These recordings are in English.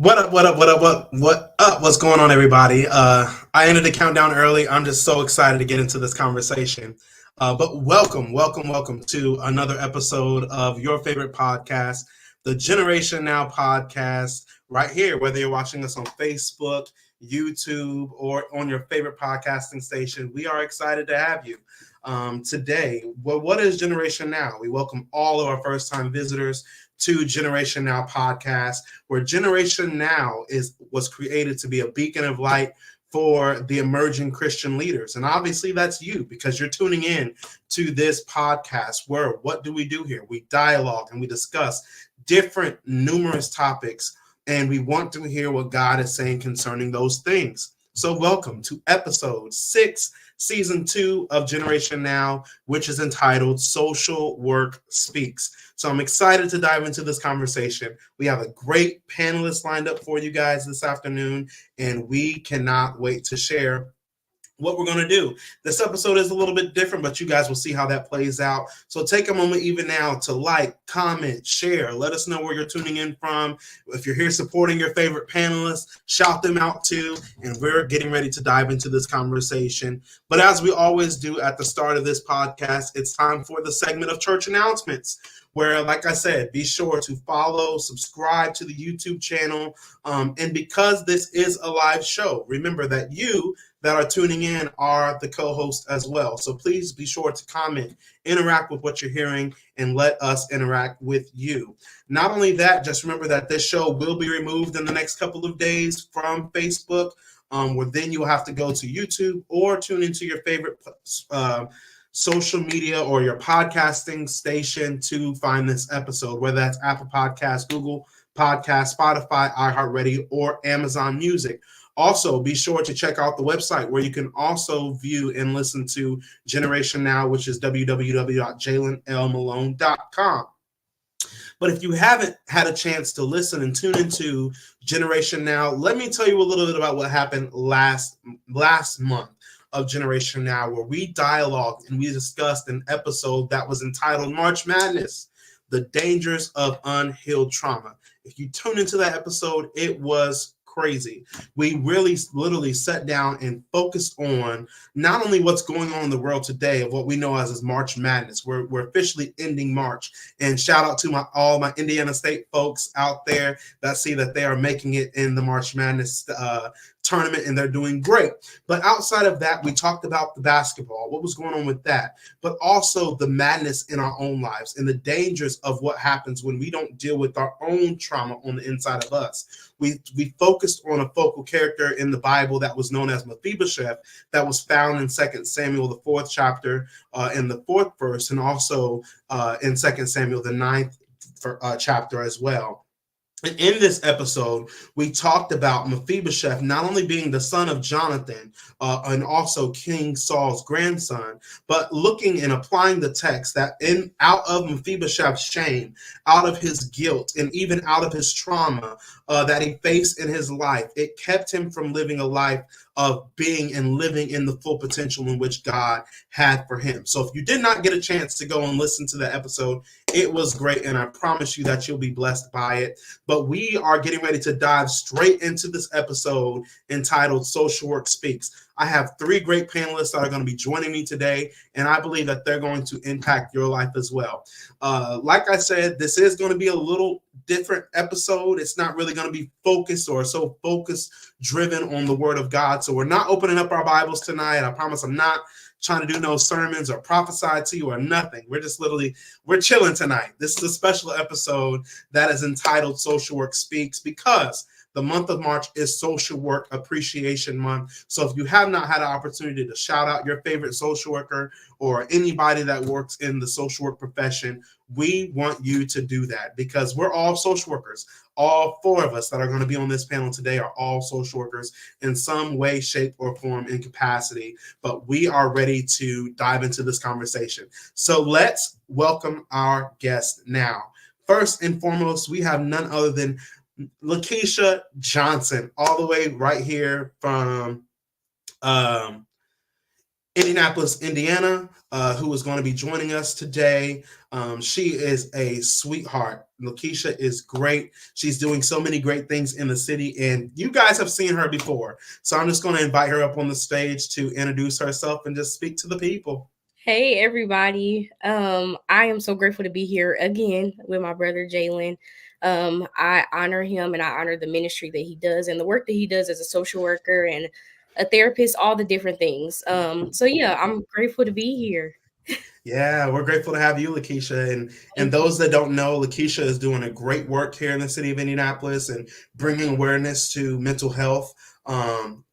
What up, what up, what up, what up? What's going on, everybody? I ended the countdown early. I'm just so excited to get into this conversation. But welcome to another episode of your favorite podcast, the Generation Now podcast, right here, whether you're watching us on Facebook, YouTube, or on your favorite podcasting station. We are excited to have you today. Well, what is Generation Now? We welcome all of our first time visitors to Generation Now podcast, where Generation Now was created to be a beacon of light for the emerging Christian leaders. And obviously that's you, because you're tuning in to this podcast where what do we do here? We dialogue and we discuss different numerous topics, and we want to hear what God is saying concerning those things. So welcome to episode 6, season 2 of Generation Now, which is entitled Social Work Speaks. So I'm excited to dive into this conversation. We have a great panelist lined up for you guys this afternoon, and we cannot wait to share what we're going to do. This episode is a little bit different, but you guys will see how that plays out. So take a moment even now to like, comment, share. Let us know where you're tuning in from. If you're here supporting your favorite panelists, shout them out too. And we're getting ready to dive into this conversation. But as we always do at the start of this podcast, it's time for the segment of church announcements, where, like I said, be sure to follow, subscribe to the YouTube channel. And because this is a live show, remember that you that are tuning in are the co-host as well. So please be sure to comment, interact with what you're hearing, and let us interact with you. Not only that, just remember that this show will be removed in the next couple of days from Facebook, where then you'll have to go to YouTube or tune into your favorite social media or your podcasting station to find this episode, whether that's Apple Podcasts, Google Podcasts, Spotify, iHeartRadio, or Amazon Music. Also, be sure to check out the website where you can also view and listen to Generation Now, which is www.jalenlmalone.com. But if you haven't had a chance to listen and tune into Generation Now, let me tell you a little bit about what happened last month of Generation Now, where we dialogued and we discussed an episode that was entitled March Madness, the Dangers of Unhealed Trauma. If you tune into that episode, it was crazy. We really literally sat down and focused on not only what's going on in the world today of what we know as March Madness. We're officially ending March, and shout out to all my Indiana State folks out there that see that they are making it in the March Madness tournament, and they're doing great. But outside of that, we talked about the basketball, what was going on with that, but also the madness in our own lives and the dangers of what happens when we don't deal with our own trauma on the inside of us. We focused on a focal character in the Bible that was known as Mephibosheth, that was found in 2 Samuel, the 4th chapter, in the 4th verse, and also in 2 Samuel, the 9th chapter as well. And in this episode, we talked about Mephibosheth not only being the son of Jonathan and also King Saul's grandson, but looking and applying the text that out of Mephibosheth's shame, out of his guilt, and even out of his trauma that he faced in his life, it kept him from living a life of being and living in the full potential in which God had for him. So if you did not get a chance to go and listen to the episode, it was great, and I promise you that you'll be blessed by it. But we are getting ready to dive straight into this episode entitled Social Work Speaks. I have 3 great panelists that are going to be joining me today, and I believe that they're going to impact your life as well. Like I said, this is going to be a little different episode. It's not really going to be focused or so focus driven on the Word of God. So we're not opening up our Bibles tonight. I promise I'm not trying to do no sermons or prophesy to you or nothing. We're just we're chilling tonight. This is a special episode that is entitled Social Work Speaks, because the month of March is Social Work Appreciation Month. So if you have not had an opportunity to shout out your favorite social worker or anybody that works in the social work profession, we want you to do that, because we're all social workers. All 4 of us that are going to be on this panel today are all social workers in some way, shape, or form and capacity. But we are ready to dive into this conversation. So let's welcome our guest now. First and foremost, we have none other than Lakeisha Johnson, all the way right here from Indianapolis, Indiana, who is going to be joining us today. She is a sweetheart. Lakeisha is great. She's doing so many great things in the city, and you guys have seen her before. So I'm just going to invite her up on the stage to introduce herself and just speak to the people. Hey everybody. I am so grateful to be here again with my brother Jalen. I honor him and I honor the ministry that he does and the work that he does as a social worker and a therapist, all the different things. So yeah, I'm grateful to be here. Yeah, we're grateful to have you, Lakeisha. And Thank you. those that don't know, Lakeisha is doing a great work here in the city of Indianapolis and bringing awareness to mental health.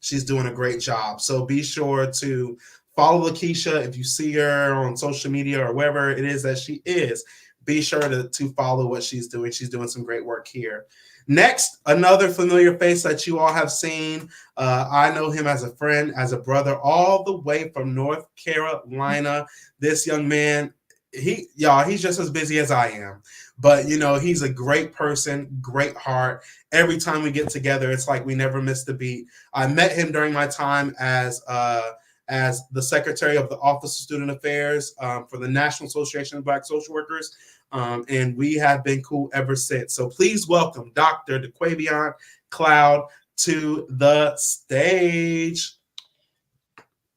She's doing a great job. So be sure to follow Lakeisha if you see her on social media or wherever it is that she is. Be sure to follow what she's doing. She's doing some great work here. Next, another familiar face that you all have seen. I know him as a friend, as a brother, all the way from North Carolina. This young man, he's just as busy as I am. But he's a great person, great heart. Every time we get together, it's like we never missed a beat. I met him during my time as the secretary of the Office of Student Affairs for the National Association of Black Social Workers. And we have been cool ever since. So please welcome Dr. DeQuavion Cloud to the stage.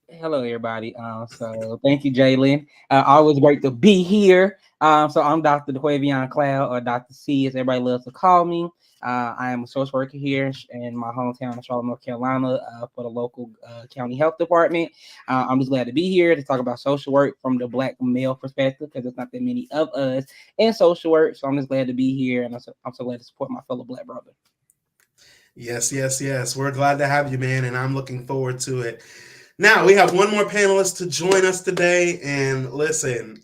Hello, everybody. So thank you, Jalen. Always great to be here. So I'm Dr. DeQuavion Cloud, or Dr. C, as everybody loves to call me. I am a social worker here in my hometown of Charlotte, North Carolina, for the local county health department. I'm just glad to be here to talk about social work from the Black male perspective because there's not that many of us in social work. So I'm just glad to be here, and I'm so glad to support my fellow Black brother. Yes, yes, yes. We're glad to have you, man, and I'm looking forward to it. Now, we have one more panelist to join us today. And listen,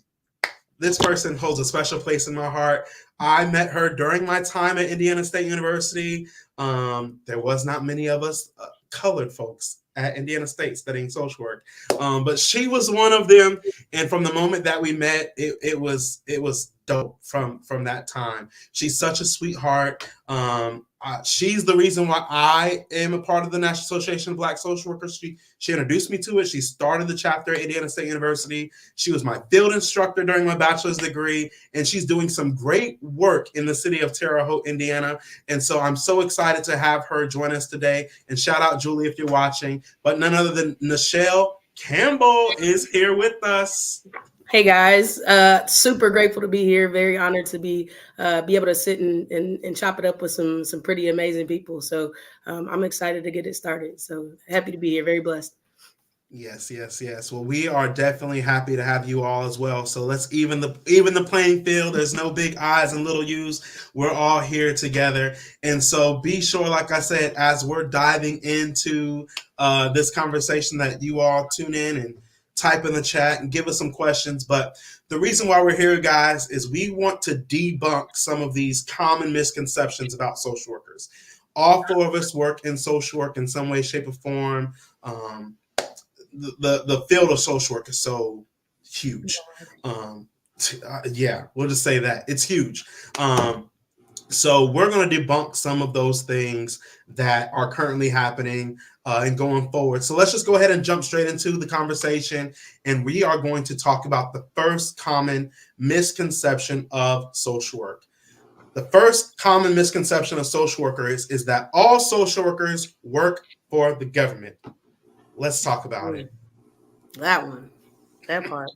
this person holds a special place in my heart. I met her during my time at Indiana State University. There was not many of us colored folks at Indiana State studying social work, but she was one of them. And from the moment that we met, it was dope from that time. She's such a sweetheart. She's the reason why I am a part of the National Association of Black Social Workers. She introduced me to it. She started the chapter at Indiana State University. She was my field instructor during my bachelor's degree, and she's doing some great work in the city of Terre Haute, Indiana. And so I'm so excited to have her join us today. And shout out Julie if you're watching. But none other than Nichelle Campbell is here with us. Hey guys, super grateful to be here. Very honored to be able to sit and chop it up with some pretty amazing people. So I'm excited to get it started. So happy to be here. Very blessed. Yes, yes, yes. Well, we are definitely happy to have you all as well. So let's even the playing field. There's no big I's and little U's. We're all here together. And so be sure, like I said, as we're diving into this conversation, that you all tune in and type in the chat and give us some questions. But the reason why we're here, guys, is we want to debunk some of these common misconceptions about social workers. All four of us work in social work in some way, shape, or form. The field of social work is so huge. Yeah, we'll just say that it's huge. So we're going to debunk some of those things that are currently happening and going forward. So let's just go ahead and jump straight into the conversation, and we are going to talk about the first common misconception of social work. The first common misconception of social workers is that all social workers work for the government. Let's talk about it. That one, that part.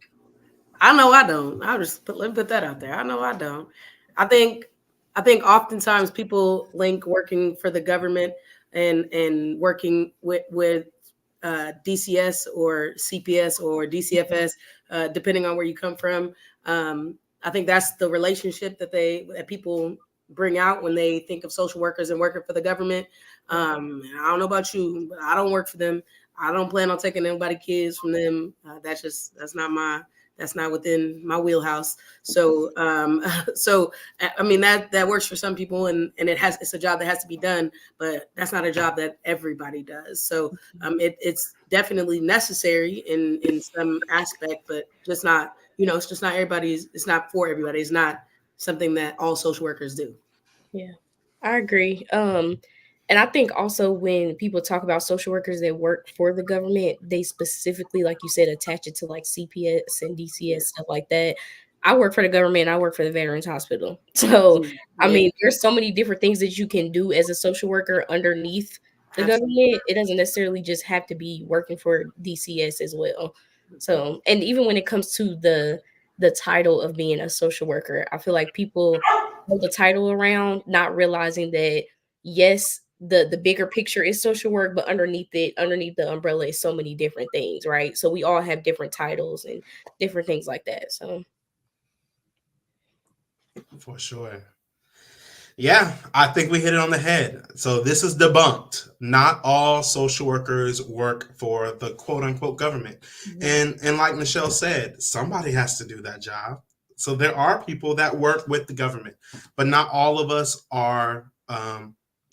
I know I don't. Let me put that out there. I know I don't. I think I think oftentimes people link working for the government and working with DCS or CPS or DCFS, depending on where you come from. I think that's the relationship that people bring out when they think of social workers and working for the government. I don't know about you, but I don't work for them. I don't plan on taking anybody kids from them. That's not within my wheelhouse. So so I mean that works for some people, and it's a job that has to be done, but that's not a job that everybody does. So it's definitely necessary in some aspect, but just not, it's just not everybody's. It's not for everybody. It's not something that all social workers do. Yeah, I agree. And I think also when people talk about social workers that work for the government, they specifically, like you said, attach it to like CPS and DCS, stuff like that. I work for the government. I work for the Veterans Hospital. So, I Yeah, mean, there's so many different things that you can do as a social worker underneath the absolutely. government. It doesn't necessarily just have to be working for DCS as well. So, and even when it comes to the title of being a social worker, I feel like people hold the title around, not realizing that yes, the bigger picture is social work, but underneath the umbrella is so many different things, right? So we all have different titles and different things like that. So For sure. Yeah, I think we hit it on the head. So this is debunked. Not all social workers work for the quote unquote government. And like Michelle said, somebody has to do that job. So there are people that work with the government, but not all of us are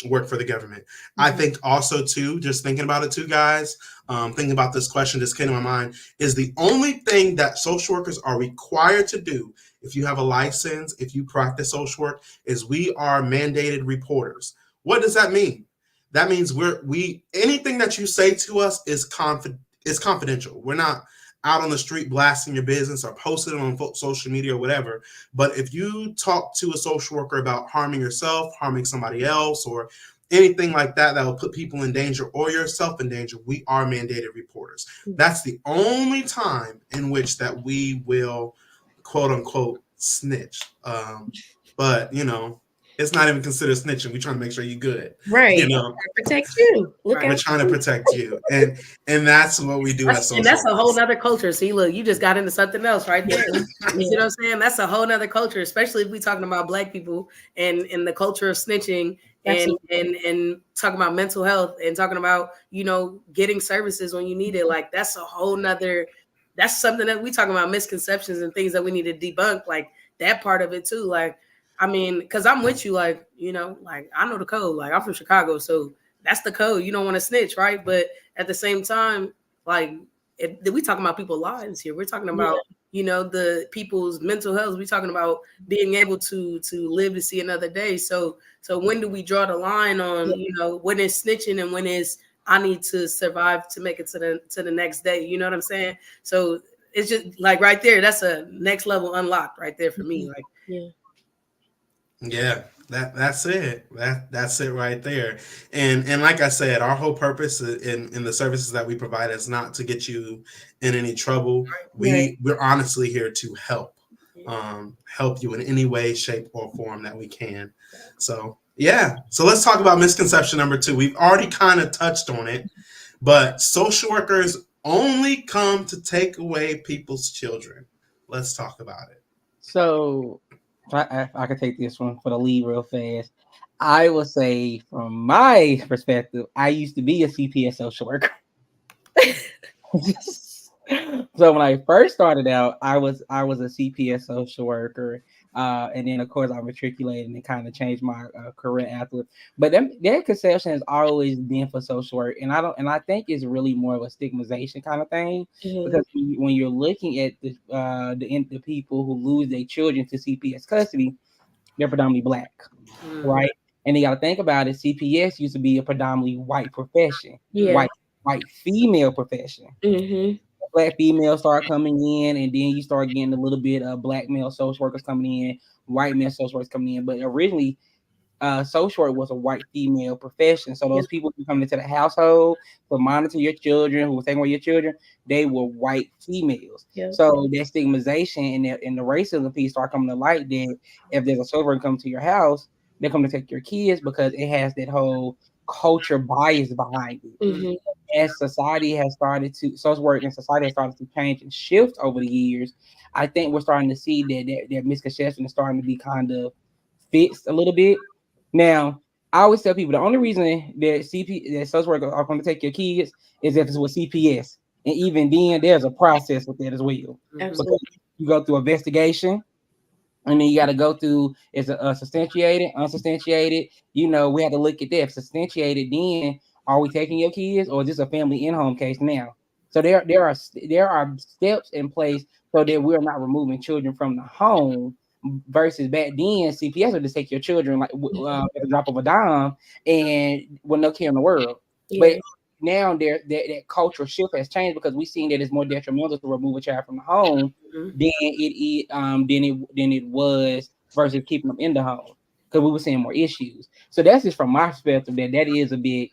work for the government. I think also too, just thinking about it too, guys, thinking about this question just came to my mind, is the only thing that social workers are required to do if you have a license, if you practice social work, is we are mandated reporters. What does that mean? That means we anything that you say to us is confidential. We're not out on the street blasting your business or posting it on social media or whatever. But if you talk to a social worker about harming yourself, harming somebody else, or anything like that that will put people in danger or yourself in danger, we are mandated reporters. That's the only time in which that we will quote unquote snitch. But it's not even considered snitching. We're trying to make sure you're good. right, You know, protect you. Look we're out. trying to protect you, and that's what we do as And social that's a whole workers. nother culture. See, look, you just got into something else right there. You see what I'm saying? That's a whole nother culture, especially if we talking about Black people and the culture of snitching and Absolutely. and talking about mental health and talking about getting services when you need it. Like that's a whole nother. That's something that we talking about misconceptions and things that we need to debunk. Like that part of it too. Like I mean, because I'm with you. Like like I know the code. Like I'm from Chicago, so that's the code. You don't want to snitch, right? But at the same time, like we talking about people's lives here. We're talking Yeah. about the people's mental health. We're talking about being able to live to see another day. So when do we draw the line on when it's snitching and when it's I need to survive to make it to the next day? You know what I'm saying? So it's just like right there. That's a next level unlocked right there for me. Like Yeah. Yeah, that's it. That's it right there. And like I said, our whole purpose in the services that we provide is not to get you in any trouble. Right. We're honestly here to help. yeah. Help you in any way, shape, or form that we can. So yeah. So let's talk about misconception number 2. We've already kind of touched on it, but social workers only come to take away people's children. Let's talk about it. So I can take this one for the lead real fast. I will say, from my perspective, I used to be a CPS social worker. So when I first started out, I was a CPS social worker, and then of course I matriculated and kind of changed my career afterwards. But that conception has always been for social work, and I think it's really more of a stigmatization kind of thing, because when you're looking at the people who lose their children to CPS custody, they're predominantly Black, Mhm. right? And you got to think about it. CPS used to be a predominantly white profession, Yeah. white female profession. Mm-hmm. Black females start coming in, and then you start getting a little bit of Black male social workers coming in, white male social workers coming in. But originally, social work was a white female profession. So Yeah. those people who come into the household to monitor your children, who were taking away your children, they were white females. Yeah. So that stigmatization and the racism piece start coming to light that if there's a social worker come to your house, they come to take your kids because it has that whole culture bias behind it. Mm-hmm. As society has started to social work and society has started to change and shift over the years, I think we're starting to see that misconception is starting to be kind of fixed a little bit. Now, I always tell people the only reason that social workers are going to take your kids is if it's with CPS, and even then, there's a process with that as well, Mhm. because Absolutely. you go through investigation, and then you got to go through is it substantiated, unsubstantiated. We have to look at that. If substantiated, then are we taking your kids, or is this a family in-home case now? So there are steps in place so that we're not removing children from the home, versus back then, CPS would just take your children like at the drop of a dime and with no care in the world. Yeah. But now that cultural shift has changed because we've seen that it's more detrimental to remove a child from the home Mhm. than it was versus keeping them in the home because we were seeing more issues. So that's just from my perspective that is a big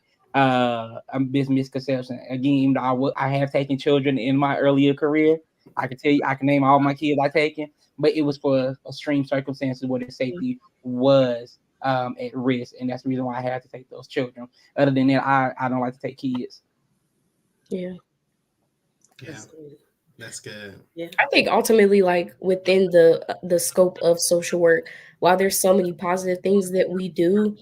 misconception. Again, even though I have taken children in my earlier career, I can tell you I can name all my kids I taken, but it was for extreme circumstances where the safety was at risk, and that's the reason why I had to take those children. Other than that, I don't like to take kids. Yeah. Yeah, that's good. Yeah. I think ultimately, like within the scope of social work, while there's so many positive things that we do,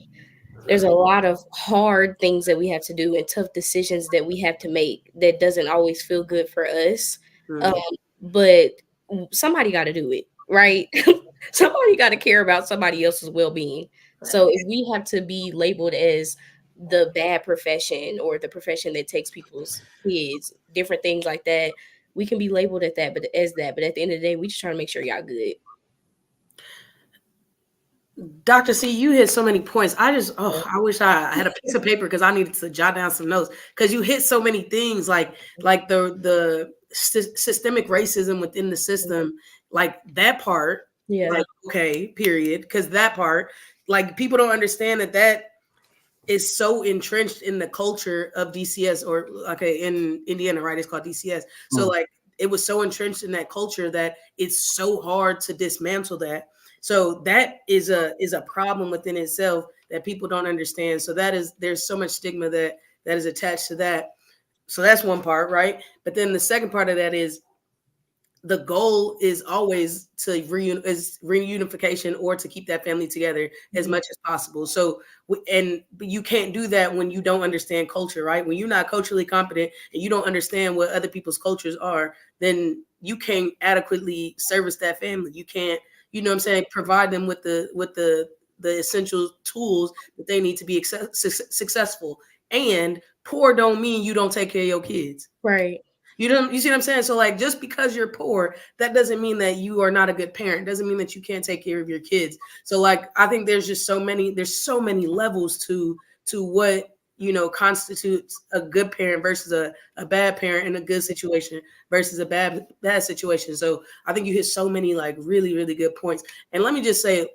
there's a lot of hard things that we have to do and tough decisions that we have to make that doesn't always feel good for us. Um, Mhm. but somebody got to do it, right? Somebody got to care about somebody else's well-being. So if we have to be labeled as the bad profession or the profession that takes people's kids, different things like that, we can be labeled at that, but as that. But at the end of the day, we just trying to make sure y'all good. Dr. C, you hit so many points. Yeah. I wish I had a piece of paper because I needed to jot down some notes because you hit so many things like the systemic racism within the system, like that part, Yeah. like, okay, period. Because that part, like people don't understand that is so entrenched in the culture of DCS or okay, in Indiana, right? It's called DCS. So like it was so entrenched in that culture that it's so hard to dismantle that. So that is a problem within itself that people don't understand. So there's so much stigma that is attached to that. So that's one part, right? But then the second part of that is the goal is always to reunification or to keep that family together as much as possible. So, but you can't do that when you don't understand culture, right? When you're not culturally competent and you don't understand what other people's cultures are, then you can't adequately service that family. You can't, you know what I'm saying, provide them with the essential tools that they need to be successful. And poor don't mean you don't take care of your kids. Right. You see what I'm saying? So like just because you're poor, that doesn't mean that you are not a good parent. Doesn't mean that you can't take care of your kids. So like I think there's so many levels to what constitutes a good parent versus a bad parent in a good situation versus a bad situation. So I think you hit so many like really, really good points. And let me just say,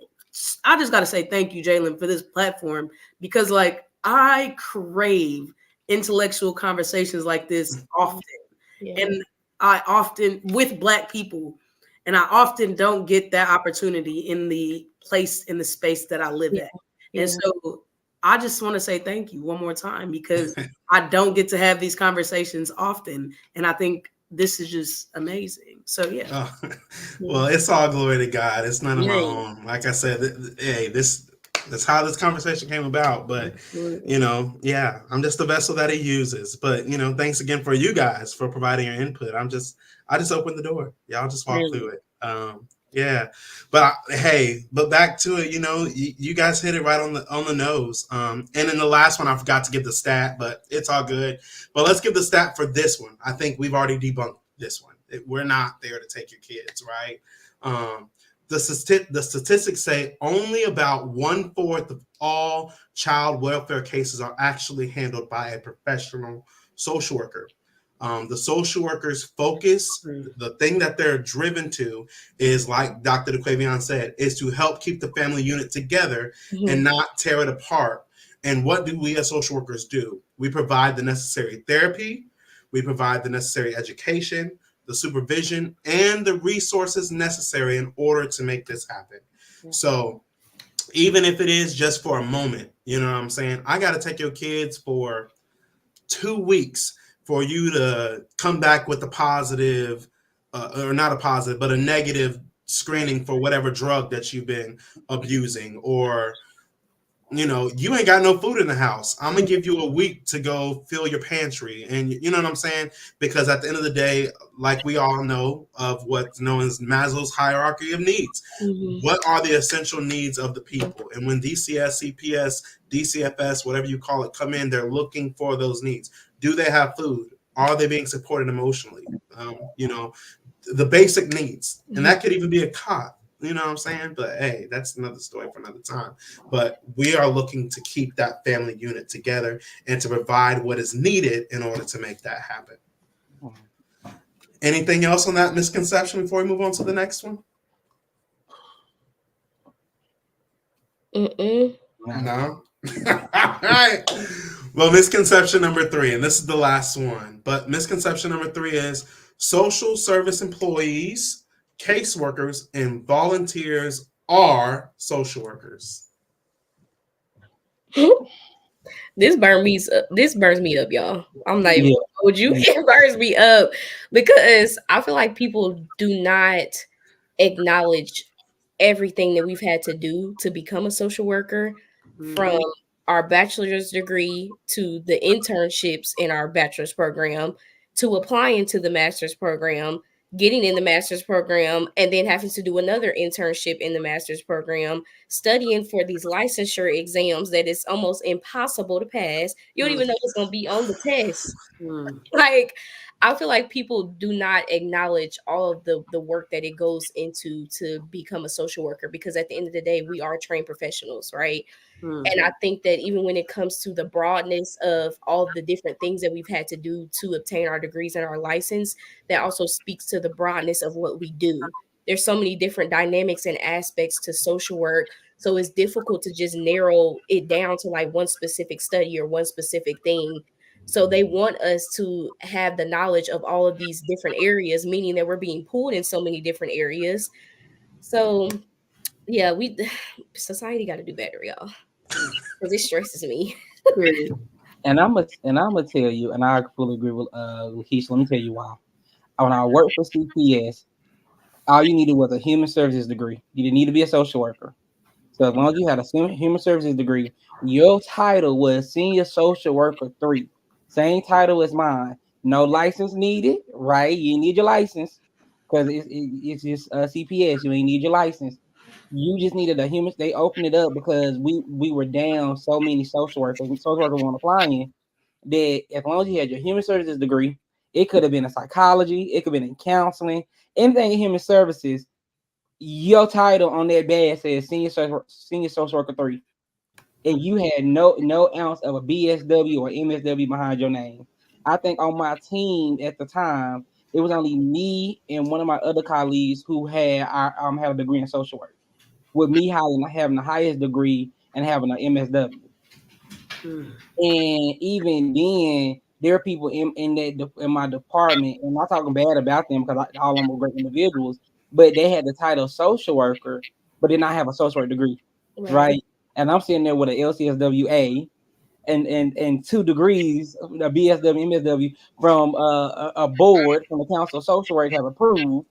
I just gotta say thank you, Jalen, for this platform because like I crave intellectual conversations like this often. Yeah. And I often with Black people, and I often don't get that opportunity in the space that I live Yeah. at. Yeah. And so I just want to say thank you one more time because I don't get to have these conversations often. And I think this is just amazing. So yeah. Oh, well, it's all glory to God. It's none of my Yeah. own. Like I said, hey, that's how this conversation came about. But yeah, I'm just the vessel that He uses. But thanks again for you guys for providing your input. I just opened the door. Y'all just walk through it. Yeah, but but back to it. You guys hit it right on the nose. And in the last one, I forgot to give the stat, but it's all good. But let's give the stat for this one. I think we've already debunked this one. We're not there to take your kids, right? The statistics say only about 1/4 of all child welfare cases are actually handled by a professional social worker. The social workers focus, the thing that they're driven to is, like Dr. DeQuavion said, is to help keep the family unit together and not tear it apart. And what do we as social workers do? We provide the necessary therapy, we provide the necessary education, the supervision, and the resources necessary in order to make this happen. Yeah. So even if it is just for a moment, you know what I'm saying? I got to take your kids for 2 weeks for you to come back with a positive, or not a positive, but a negative screening for whatever drug that you've been abusing, or you ain't got no food in the house. I'm gonna give you a week to go fill your pantry, and you know what I'm saying? Because at the end of the day, like we all know of what's known as Maslow's hierarchy of needs, what are the essential needs of the people? And when DCS, CPS, DCFS, whatever you call it, come in, they're looking for those needs. Do they have food? Are they being supported emotionally? The basic needs, and that could even be a cot. You know what I'm saying? But hey, that's another story for another time. But we are looking to keep that family unit together and to provide what is needed in order to make that happen. Anything else on that misconception before we move on to the next one? No. All right. Well, misconception number 3, and this is the last one. But misconception number 3 is social service employees, caseworkers, and volunteers are social workers. This burns me up, y'all. I'm not even Yeah. gonna hold you. It burns me up because I feel like people do not acknowledge everything that we've had to do to become a social worker, from our bachelor's degree to the internships in our bachelor's program to applying to the master's program, getting in the master's program, and then having to do another internship in the master's program, studying for these licensure exams that is almost impossible to pass. You don't even know what's going to be on the test. Like, I feel like people do not acknowledge all of the work that it goes into to become a social worker, because at the end of the day, we are trained professionals, right? And I think that even when it comes to the broadness of all the different things that we've had to do to obtain our degrees and our license, that also speaks to the broadness of what we do. There's so many different dynamics and aspects to social work. So it's difficult to just narrow it down to like one specific study or one specific thing. So they want us to have the knowledge of all of these different areas, meaning that we're being pulled in so many different areas. So yeah, society got to do better, y'all, because it stresses me. And I'm gonna tell you, and I fully agree with Keisha. Let me tell you why. When I worked for CPS, all you needed was a human services degree. You didn't need to be a social worker. So as long as you had a human services degree, your title was senior social worker 3. Same title as mine. No license needed, right? You need your license because it's just CPS. You ain't need your license. You just needed a human. They opened it up because we were down so many social workers. And social workers weren't applying. That as long as you had your human services degree, it could have been in psychology, it could have been in counseling, anything in human services. Your title on that badge says senior social worker 3, and you had no ounce of a BSW or MSW behind your name. I think on my team at the time, it was only me and one of my other colleagues who had a degree in social work, with me having the highest degree and having an MSW. And even then, there are people in my department, and I'm not talking bad about them because all of them were great individuals, but they had the title social worker, but did not have a social work degree, right? And I'm sitting there with an LCSWA and 2 degrees, a BSW, MSW from a board from the Council of Social Work have approved,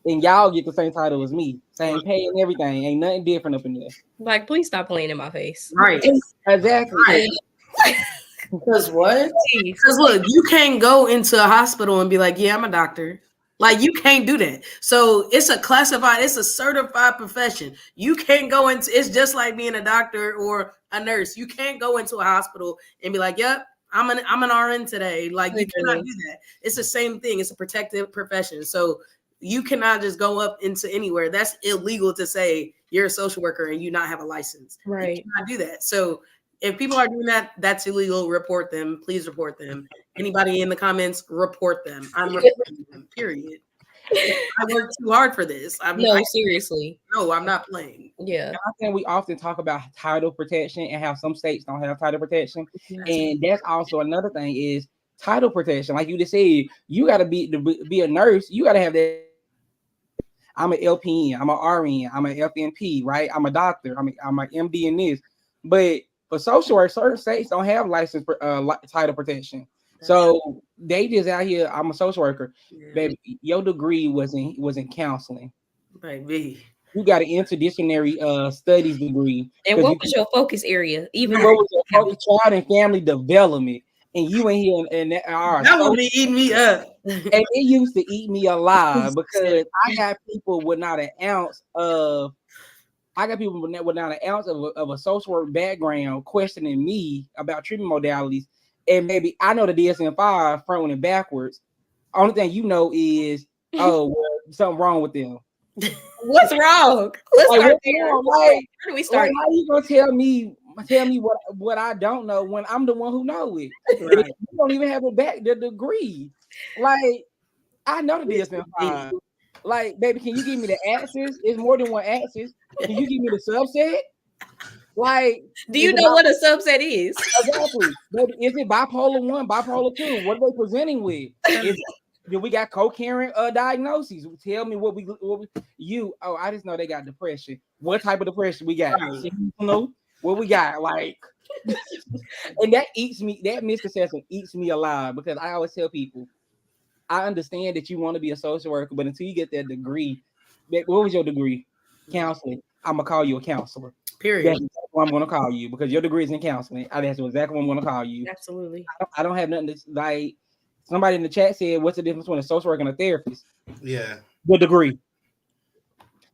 and y'all get the same title as me, same pay and everything. Ain't nothing different up in there. Like, please stop playing in my face. Right. Exactly. Right. Because what? Because look, you can't go into a hospital and be like, yeah, I'm a doctor. Like, you can't do that. So it's a certified profession. You can't go into, it's just like being a doctor or a nurse. You can't go into a hospital and be like, yep, I'm an RN today. Like, you cannot do that. It's the same thing. It's a protected profession. So you cannot just go up into anywhere. That's illegal to say you're a social worker and you not have a license. Right. You cannot do that. So if people are doing that, that's illegal. Report them. Please report them. Anybody in the comments, report them. I'm reporting them, period. I worked too hard for this. Seriously. No, I'm not playing. Yeah. And I think we often talk about title protection and how some states don't have title protection. And that's also another thing is title protection. Like you just said, you got to be a nurse. You got to have that. I'm an LPN, I'm an RN, I'm an FNP, right? I'm a doctor, I'm an MD in this. But for social work, certain states don't have license title protection. So they just out here, I'm a social worker. Baby, your degree was in counseling. Baby. You got an interdisciplinary studies degree. And what was your focus area? Even what was your focus? Child and family development. And you in here and that would be eating me up. And it used to eat me alive because I got people with not an ounce of a social work background questioning me about treatment modalities. And maybe I know the DSM-5 front and backwards. Only thing you know is, oh, well, something wrong with them. What's wrong? Let's Like, start what's there. wrong? Where do we Like, start? how you gonna tell me what I don't know when I'm the one who know it? Right. You don't even have the degree. Like, I know the DSM-5. Like, baby, can you give me the answers? It's more than one answers. Can you give me the subset? Like, Do you know what a subset is? exactly? Baby, is it bipolar 1, bipolar 2? What are they presenting with? Do we got coherent diagnoses? Tell me what we oh, I just know they got depression. What type of depression we got? Right. Seasonal? What we got? Like, and that misconception eats me alive, because I always tell people, I understand that you want to be a social worker, but until you get that degree, what was your degree? Counseling. I'm gonna call you a counselor. Period. That's what I'm gonna call you, because your degree is in counseling. That's exactly what I'm gonna call you. Absolutely. I don't have nothing to, like, somebody in the chat said, what's the difference between a social worker and a therapist? Yeah. The degree.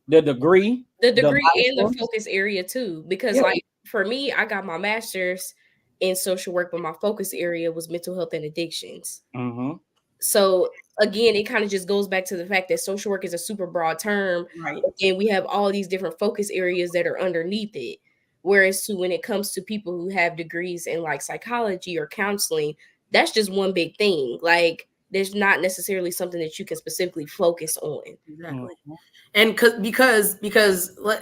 The degree. The degree and the license. focus area too. Because Yeah. like for me, I got my master's in social work, but my focus area was mental health and addictions. Mm-hmm. So again, it kind of just goes back to the fact that social work is a super broad term, Right. and we have all these different focus areas that are underneath it. Whereas when it comes to people who have degrees in like psychology or counseling, that's just one big thing. Like there's not necessarily something that you can specifically focus on. Exactly. Mm-hmm. And because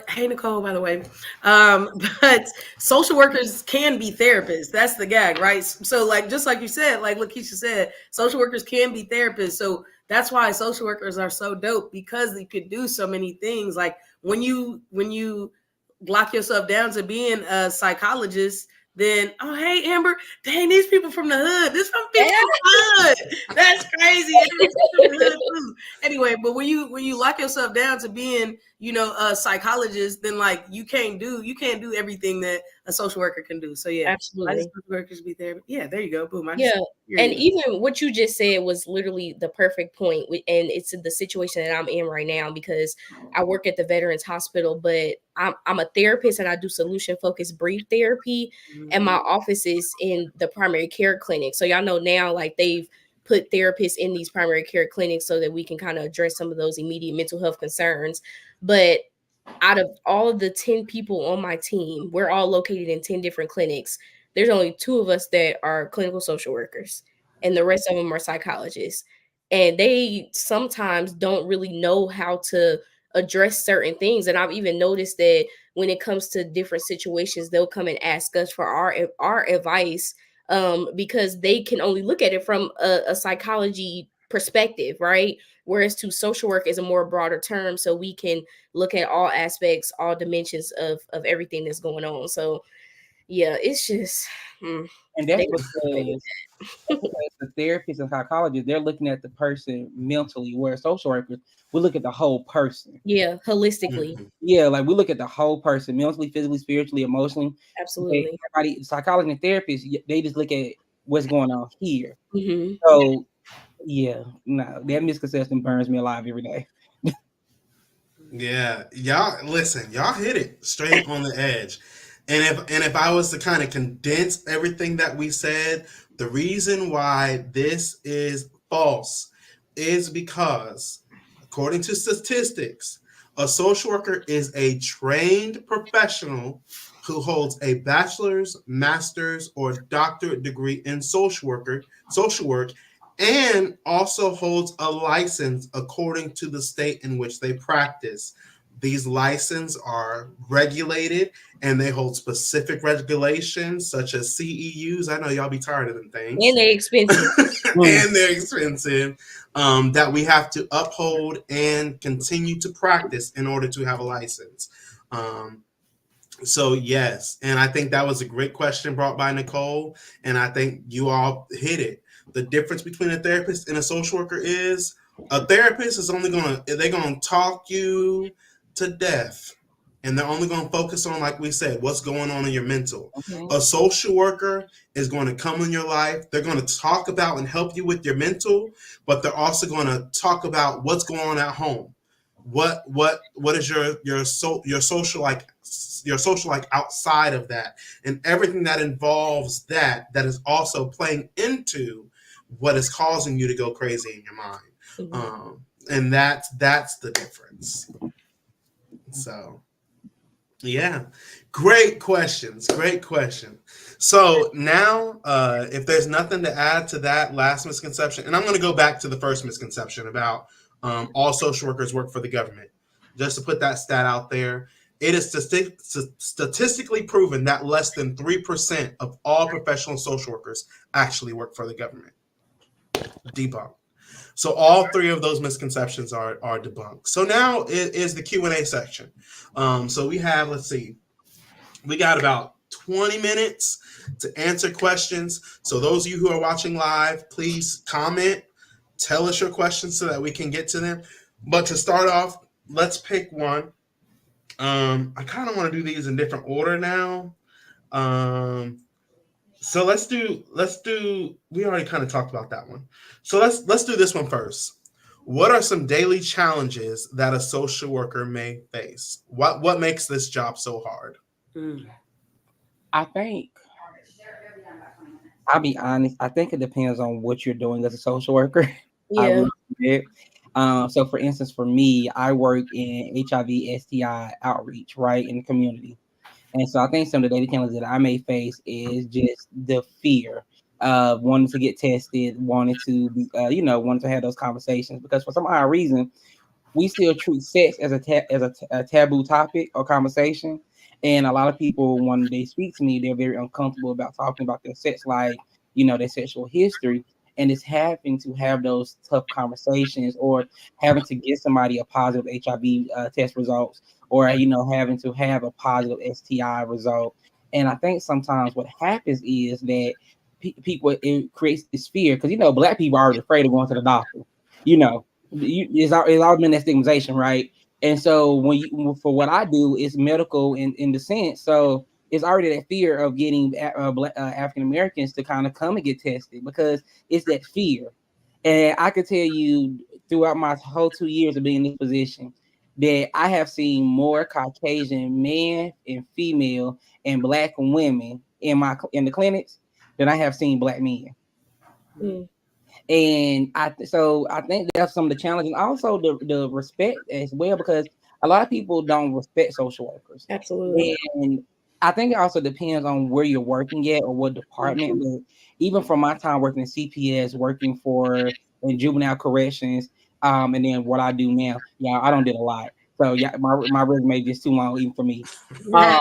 hey Nicole, by the way, but social workers can be therapists. That's the gag, right? So like just like you said, like Lakeisha said, social workers can be therapists. So that's why social workers are so dope, because they could do so many things. Like when you lock yourself down to being a psychologist, then oh hey Amber, dang, these people from the hood. This from people from the hood. That's crazy. From the hood too. Anyway, but when you lock yourself down to being, a psychologist, then like you can't do everything that a social worker can do. So yeah, I just Absolutely. social workers be there. Yeah, there you go. Boom. Yeah. And even what you just said was literally the perfect point. And it's the situation that I'm in right now, because I work at the Veterans Hospital, but I'm a therapist and I do solution focused brief therapy. And my office is in the primary care clinic. So y'all know now, like they've put therapists in these primary care clinics so that we can kind of address some of those immediate mental health concerns. But out of all of the 10 people on my team, we're all located in 10 different clinics. There's only 2 of us that are clinical social workers, and the rest of them are psychologists. And they sometimes don't really know how to address certain things. And I've even noticed that when it comes to different situations, they'll come and ask us for our advice, because they can only look at it from a psychology perspective, right? Whereas to social work is a more broader term, so we can look at all aspects, all dimensions of everything that's going on. So yeah, it's just And that's they- because the therapists and psychologists, they're looking at the person mentally, where social workers, we look at the whole person. yeah, holistically. Mhm. Yeah, like we look at the whole person, mentally, physically, spiritually, emotionally. Absolutely. Everybody, psychology and therapists, they just look at what's going on here. Hmm. So yeah, no, that misconception burns me alive every day. Yeah, y'all listen, y'all hit it straight on the edge. And if I was to kind of condense everything that we said, the reason why this is false is because, according to statistics, a social worker is a trained professional who holds a bachelor's, master's, or doctorate degree in social work, and also holds a license according to the state in which they practice. These licenses are regulated and they hold specific regulations such as CEUs. I know y'all be tired of them things. And they're expensive. And they're expensive, that we have to uphold and continue to practice in order to have a license. So yes, and I think that was a great question brought by Nicole, and I think you all hit it. The difference between a therapist and a social worker is a therapist is only they're gonna talk you to death, and they're only gonna focus on, like we said, what's going on in your mental. Okay. A social worker is going to come in your life. They're going to talk about and help you with your mental, but they're also going to talk about what's going on at home. What is your social like outside of that, and everything that involves that is also playing into what is causing you to go crazy in your mind. Mhm. And that's the difference. So yeah, great questions. Great question. So now, if there's nothing to add to that last misconception, and I'm going to go back to the first misconception about all social workers work for the government. Just to put that stat out there, it is statistically proven that less than 3% of all professional social workers actually work for the government. Debunk. So all three of those misconceptions are debunked. So now is the Q&A section. So we have, let's see, we got about 20 minutes to answer questions. So those of you who are watching live, please comment, tell us your questions so that we can get to them. But to start off, let's pick one. I kind of want to do these in different order now. So let's do we already kind of talked about that one. So let's do this one first. What are some daily challenges that a social worker may face? What makes this job so hard? Mm. I think I'll be honest. I think it depends on what you're doing as a social worker. I Yeah. really do. So for instance, for me, I work in HIV STI outreach, right, in the community. And so I think some of the daily challenges that I may face is just the fear of wanting to get tested, wanting to be, wanting to have those conversations, because for some odd reason, we still treat sex as a taboo topic or conversation. And a lot of people, when they speak to me, they're very uncomfortable about talking about their sex life, their sexual history. And it's having to have those tough conversations, or having to get somebody a positive HIV test results, or having to have a positive STI result. And I think sometimes what happens is that people, it creates this fear, because Black people are already afraid of going to the doctor. You know, it's all been that stigmatization, right? And so for what I do, it's medical in the sense. So it's already that fear of getting African Americans to kind of come and get tested, because it's that fear. And I could tell you, throughout my whole 2 years of being in this position, that I have seen more Caucasian men and female and Black women in the clinics than I have seen Black men. Mm, And I think that's some of the challenges, and also the respect as well, because a lot of people don't respect social workers. absolutely. And I think it also depends on where you're working at or what department. But even from my time working in CPS, working for in juvenile corrections, and then what I do now, yeah, I don't did a lot. So yeah, my resume is just too long even for me. Um,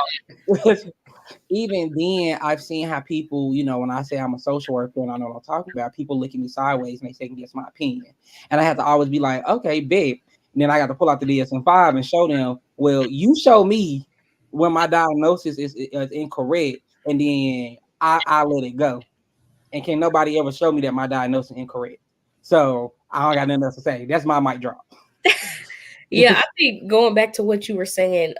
even then, I've seen how people, when I say I'm a social worker and I know what I'm talking about, people look at me sideways and they second guess my opinion. And I have to always be like, okay, babe. And then I got to pull out the DSM-5 and show them, well, you show me when my diagnosis is incorrect, and then I let it go. And can nobody ever show me that my diagnosis is incorrect? So I don't got nothing else to say. That's my mic drop. Yeah, I think going back to what you were saying,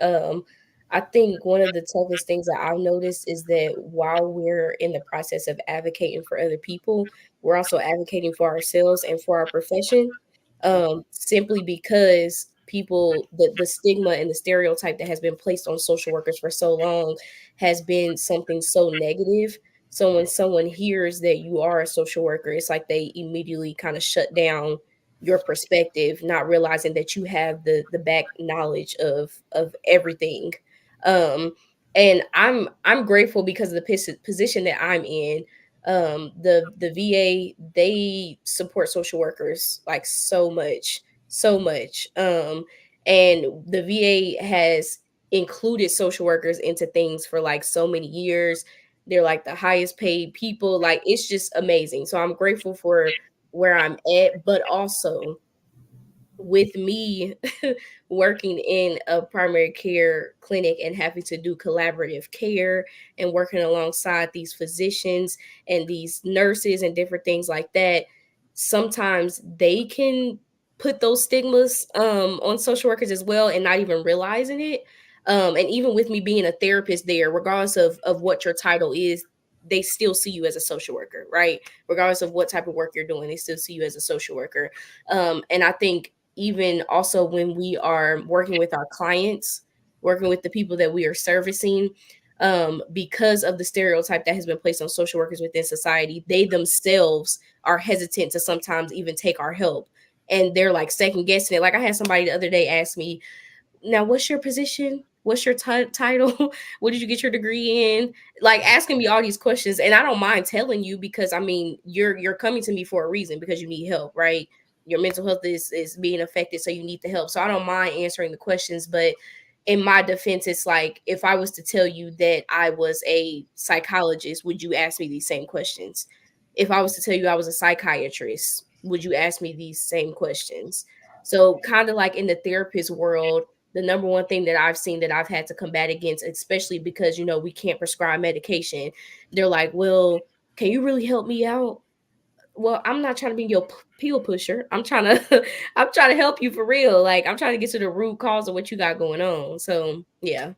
I think one of the toughest things that I've noticed is that while we're in the process of advocating for other people, we're also advocating for ourselves and for our profession. Simply because the stigma and the stereotype that has been placed on social workers for so long has been something so negative. So when someone hears that you are a social worker, it's like they immediately kind of shut down your perspective, not realizing that you have the back knowledge of everything. Um, and I'm grateful because of the position that I'm in. The VA, they support social workers like so much, so much. And the VA has included social workers into things for like so many years. They're like the highest paid people. Like it's just amazing. So I'm grateful for where I'm at, but also with me working in a primary care clinic and having to do collaborative care and working alongside these physicians and these nurses and different things like that, sometimes they can put those stigmas on social workers as well and not even realizing it. And even with me being a therapist there, regardless of what your title is, they still see you as a social worker, right? Regardless of what type of work you're doing, they still see you as a social worker. And I think even also when we are working with our clients, working with the people that we are servicing, because of the stereotype that has been placed on social workers within society, they themselves are hesitant to sometimes even take our help. And they're like second guessing it. Like I had somebody the other day ask me, now what's your position? What's your title? What did you get your degree in? Like asking me all these questions, and I don't mind telling you because I mean you're coming to me for a reason because you need help, right? Your mental health is being affected, so you need the help. So I don't mind answering the questions, but in my defense, it's like if I was to tell you that I was a psychologist, would you ask me these same questions? If I was to tell you I was a psychiatrist, would you ask me these same questions? So kind of like in the therapist world, the number one thing that I've seen that I've had to combat against, especially because, you know, we can't prescribe medication, they're like, well, can you really help me out? Well, I'm not trying to be your pill pusher. I'm trying to, I'm trying to help you for real. Like I'm trying to get to the root cause of what you got going on. So yeah.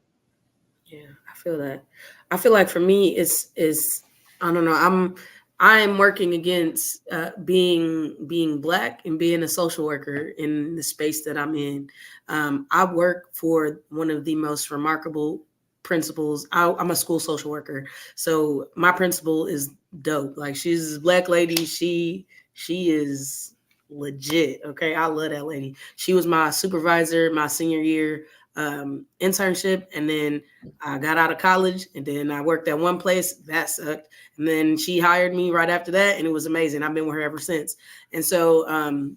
Yeah, I feel that. I feel like for me, it's I don't know. I'm working against being Black and being a social worker in the space that I'm in. I work for one of the most remarkable principals. I'm a school social worker, so my principal is dope. Like she's a Black lady. She is legit. Okay, I love that lady. She was my supervisor my senior year internship, and then I got out of college, and then I worked at one place that sucked, and then she hired me right after that, and it was amazing. I've been with her ever since, and so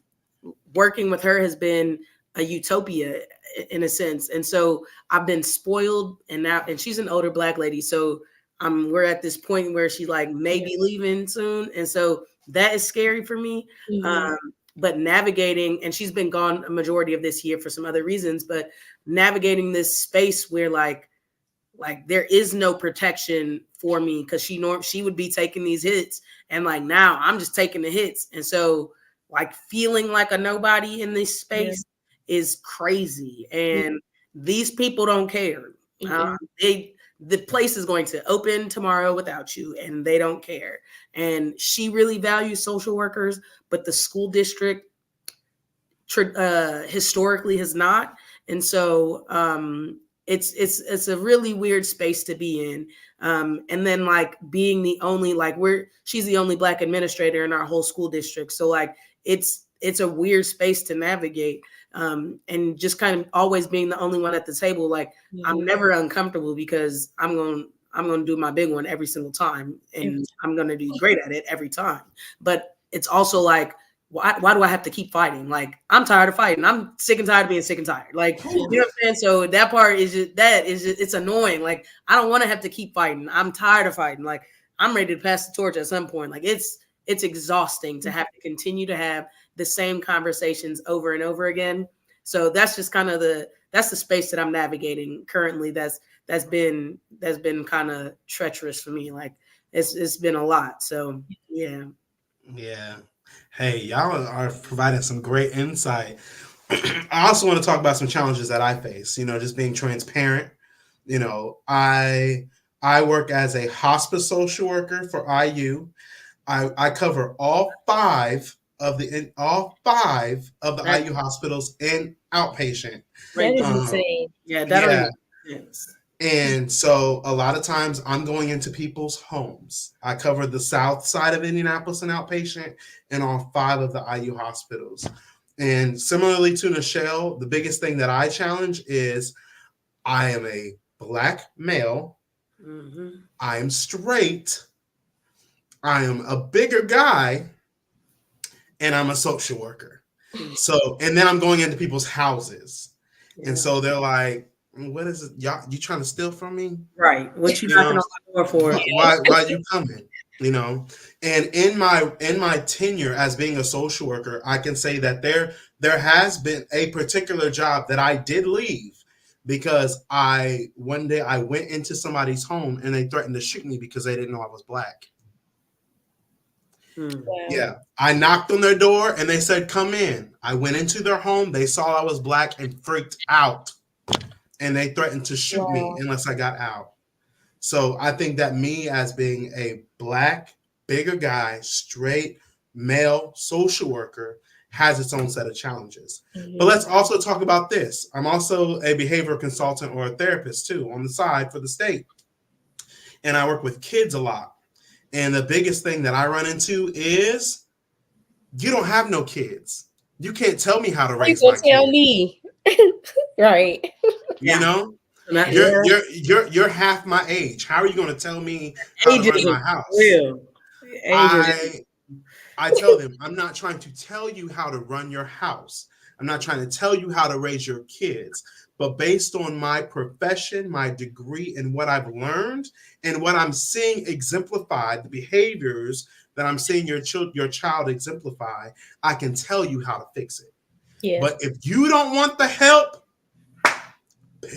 working with her has been a utopia in a sense. And so I've been spoiled, and she's an older Black lady, so we're at this point where she's like maybe leaving soon, and so that is scary for me. Mhm. But navigating, and she's been gone a majority of this year for some other reasons, but navigating this space where like there is no protection for me because she would be taking these hits, and like now I'm just taking the hits, and so like feeling like a nobody in this space is crazy, and these people don't care. The place is going to open tomorrow without you, and they don't care. And she really values social workers, but the school district historically has not. And so it's a really weird space to be in. And then like being the only she's the only Black administrator in our whole school district. So like it's a weird space to navigate. And just kind of always being the only one at the table. Like I'm never uncomfortable because I'm going to do my big one every single time, and I'm going to do great at it every time. But it's also like, why do I have to keep fighting? Like, I'm tired of fighting. I'm sick and tired of being sick and tired. Like, you know what I'm saying? So that part is it's annoying. Like, I don't want to have to keep fighting. I'm tired of fighting. Like, I'm ready to pass the torch at some point. Like, it's exhausting to have to continue to have the same conversations over and over again. So that's just kind of that's the space that I'm navigating currently. That's been kind of treacherous for me. Like, it's been a lot. So yeah. Yeah. Hey, y'all are providing some great insight. I also want to talk about some challenges that I face, you know, just being transparent. You know, I work as a hospice social worker for IU. I cover all five of the IU hospitals in outpatient. That is insane. Yeah, that Yeah. makes sense. And so a lot of times I'm going into people's homes. I cover the south side of Indianapolis in outpatient and all five of the IU hospitals. And similarly to Nichelle, the biggest thing that I challenge is I am a Black male. Mm-hmm. I am straight. I am a bigger guy. And I'm a social worker. So, and then I'm going into people's houses. Yeah. And so they're like, what is it? Y'all, you trying to steal from me? Right. What you knocking on my door for? Why you coming? You know, and in my tenure as being a social worker, I can say that there has been a particular job that I did leave because one day I went into somebody's home and they threatened to shoot me because they didn't know I was Black. Wow. Yeah, I knocked on their door and they said, "Come in." I went into their home. They saw I was Black and freaked out. And they threatened to shoot me unless I got out. So I think that me as being a Black, bigger guy, straight, male social worker has its own set of challenges. Mm-hmm. But let's also talk about this. I'm also a behavioral consultant or a therapist too on the side for the state. And I work with kids a lot. And the biggest thing that I run into is you don't have no kids. You can't tell me how to raise my kids. Tell me. Right. You know, And that- you're half my age. How are you going to tell me how to Ages run my is house? real. Ages. I tell them, I'm not trying to tell you how to run your house. I'm not trying to tell you how to raise your kids. But based on my profession, my degree, and what I've learned, and what I'm seeing exemplified, the behaviors that I'm seeing your child exemplify, I can tell you how to fix it. Yeah. But if you don't want the help,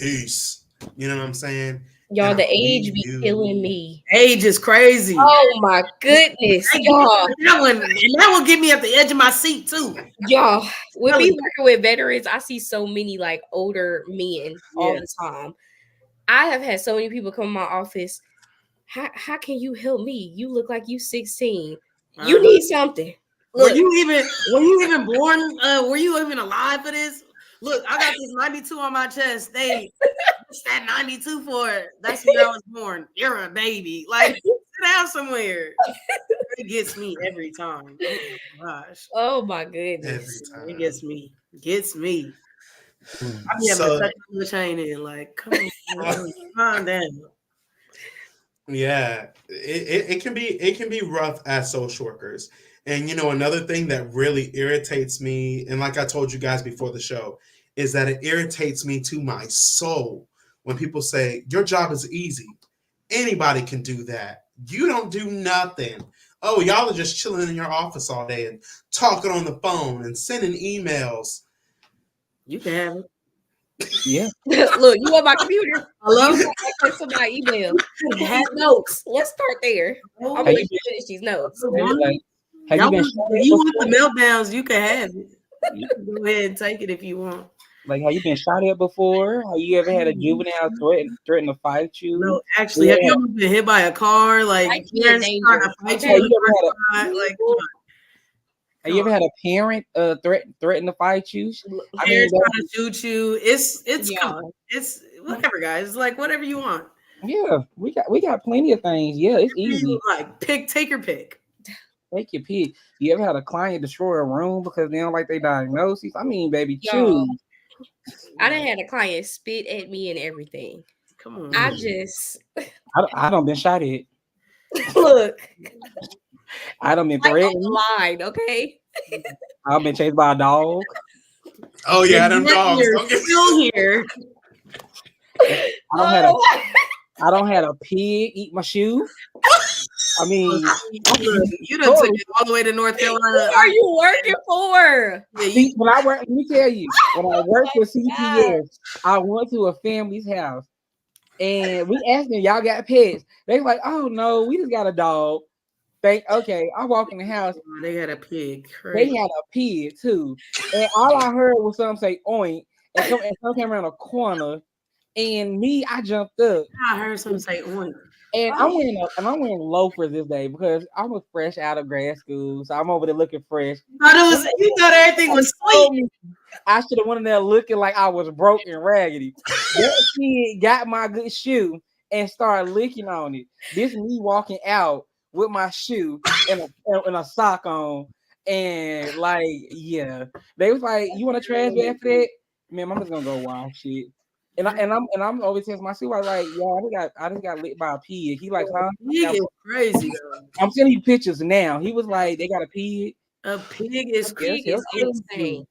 peace. You know what I'm saying? Y'all, And the I'll age leave be you. killing me. Age is crazy. Oh my goodness, y'all. That will get me at the edge of my seat too. Y'all, with Telling me you. working with veterans, I see so many like older men all Yeah. the time. I have had so many people come in my office. How can you help me? You look like you 16. You need something. Were Look, you even born? Were you even alive for this? Look, I got this 92 on my chest. What's that 92 for? That's when I was born. You're a baby. Like, sit down somewhere. It gets me every time. Oh my gosh. oh my Every goodness. time. It gets me. Gets me. Mm. I be having to So touch the chain in. Like, come on, calm down. yeah, it can be rough as social workers. And you know, another thing that really irritates me, and like I told you guys before the show, is that it irritates me to my soul when people say your job is easy. Anybody can do that. You don't do nothing. Oh, y'all are just chilling in your office all day and talking on the phone and sending emails. You can have it. Yeah. Look, you on my computer? Hello? You got access to my email. You can have it. Notes. Let's start there. I'm Oh, gonna Have let you you finish these notes. Like, have you Y'all been want- shot if at you before? want the meltdowns, you can have it. You can go ahead and take it if you want. Like, have you been shot at before? Have you ever had a juvenile threaten to fight you? No, actually, have you ever been hit by a car? Like, Might be a parents trying to danger. fight Okay. you? Have you ever had a Like, come on. Have you ever had a parent threaten to fight you? I mean, Parents trying to shoot you. It's Yeah. come on. It's whatever, guys. It's like whatever you want. yeah, we got plenty of things. Yeah, it's Whatever easy. you like, take your pick. Take your pick. You ever had a client destroy a room because they don't like their diagnosis? I mean, baby, Y'all. choose. I done had a client spit at me and everything. Come on. I just I don't been shot at. look I don't been like on threatened. the line, okay? I've been chased by a dog. Oh yeah, them Yet dogs. You're Don't get- still here. I don't had a pig eat my shoe. I mean, Look, you done took it all the way to North Carolina. Who are you working for? Yeah, see, when I work, let me tell you, when I worked for my CPS, I went to a family's house and we asked them, y'all got pets? They was like, oh no, we just got a dog. Okay, I walk in the house. they had a pig. They Crazy. had a pig too, and all I heard was something say "oink," and some came around a corner, and I jumped up, I heard someone say oink. and I'm wearing loafers this day because I was fresh out of grad school, so I'm over there looking fresh. You thought everything was sweet. I should have went in there looking like I was broke and raggedy. That kid got my good shoe and started licking on it. This me walking out with my shoe and a sock on, and like, yeah, they was like, "You want a trash bag for that?" Man, I'm just gonna go wash it. I'm always telling my supervisor like, "Yo, I just got licked by a pig." He like, "Huh?" Pig is crazy though. I'm sending you pictures now. He was like, "They got a pig." A pig is Pig is insane.